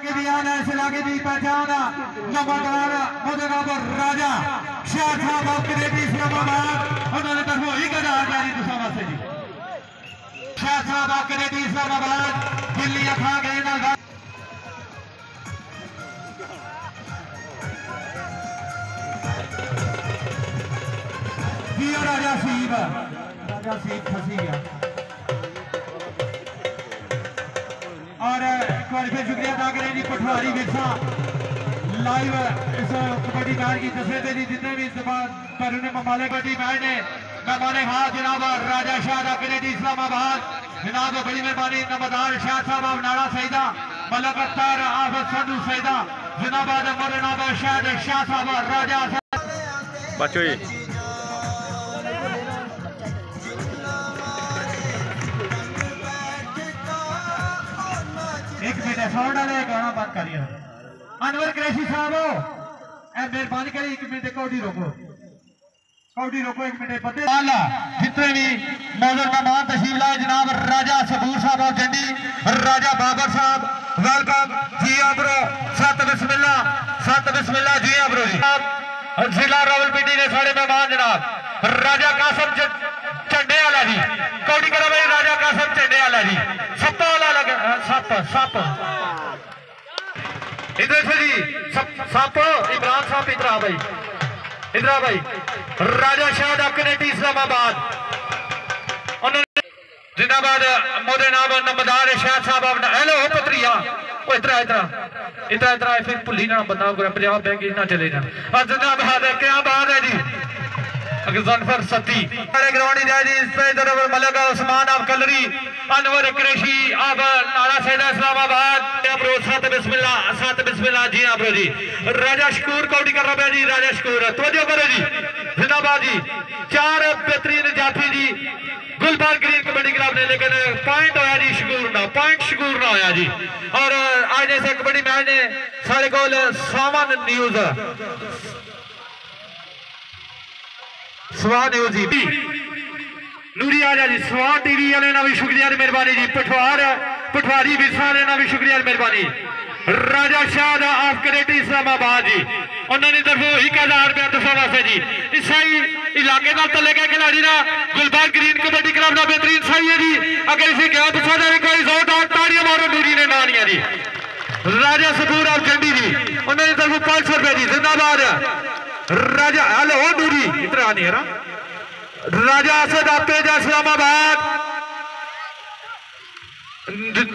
की पहचान नंबरदार मुजराबर राजा शाह साहब कनेडी इस्लामाबाद उन्होंने तरफों ही कदा जारी दुसावा से जी शाह साहब कनेडी इस्लामाबाद दिल्ली खा गए ना राजा सीब फंसी गया और एक बार फिर शुक्रिया अदा करें जी पटवारी विरसा लाइव इस कबड्डी मैच की तस्वीर जी जितने भी बैरून ममालिक कबड्डी मैच ने मेहमान खास जनाब राजा शाह कनेडी इस्लामाबाद जनाब बड़ी मेहरबानी नंबरदार शाह साहब नाड़ा सईदा मलक अख्तर आफत संधू सईदा जनाबाद मौलाना शाह साहब राजा बच्चों एक मिनट साउंड वाले गाना बंद करिए अनवर कुरैशी साहब मेहरबानी करिए एक मिनट कौडी रोको एक मिनट बदे जितने भी मौजूद मेहमान तशरीफ लाए जनाब राजा सबूर साहब और जंडी राजा बाबर साहब वेलकम जी ब्रो सत बिस्मिल्लाह जी ब्रो जी जिला रावलपिंडी के सारे मेहमान जनाब राजा कासम झंडे वाला जी कौड़ी करा भाई राजा कासम झंडे वाला जी सप्पा वाला लगा सप इधर से जी सप इमरान साहब इधर भाई राजा शाह कनेडी इस्लामाबाद उन्होंने जिंदाबाद मोदे नाम नंबरदार शाह साहब हेलो पत्रिया इधर फिर भुली ना बंदा पंजाब बैंक ना चले जा जिंदाबाद क्या बात है जी जनफर सती ग्राउंड जी मलक उस्मान आप कलरी अनवर कुरैशी आप नाड़ा सैदा इस्लामाबाद सत बिस्मिल्लाह जी ब्रो जी राजा शकूर कौड़ी कर रहा है जी राजा शकूर तवज्जो करो जी जिंदाबाद जी 4 बेहतरीन जाफी जी गुलबाग ग्रीन कबड्डी क्लब ने लेकिन पॉइंट होया जी शकूर ना होया जी और आज जैसे कबड्डी मैच ने साढ़े को सावन न्यूज स्वाद जी नूरी आजा जी स्वाद टीवी वाले ना भी शुक्रिया मेहरबानी जी पटवारी विरसा ने भी शुक्रिया मेहरबानी राजा शाह ऑफ कनेडी इस्लामाबाद जी उन्होंने तरफों 1000 रुपया दसों वास्ते जी ईसाई इलाके का तले के खिलाड़ी ना गुलबाग ग्रीन कबड्डी क्लब का बेहतरीन सही है जी अगर इसे क्या पूछा जाए कोई जोरदार ताड़ियां मारो नूरी ने नानिया जी राजा सबूर ऑफ जंडी जी उन्होंने तरफों 500 रुपया जी जिंदाबाद राजा हेलो नूरी इतना नहीं है ना राजा असद तेजा इस्लामाबाद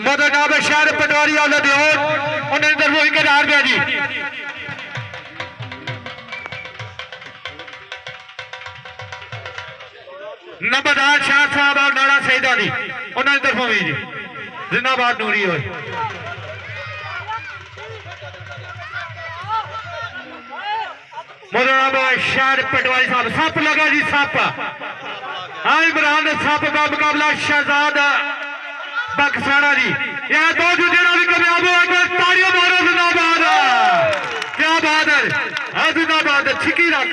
मदनाब शहर पटवारी वाला देर उन्होंने तरफ 1000 रुपया जी नंबरदार शाह साहब और नाड़ा सईदा जी उन्होंने तरफों भी जी जिंदाबाद नूरी हो शहर पटवारी साहब सप लगा जी सप इमरान सप का मुकाबला शहजाद बक्साना जी यह दो जुजेना भी कामयाब हुआ ताड़ियां मारो जिंदाबाद क्या बात है जिंदाबाद छिकी रख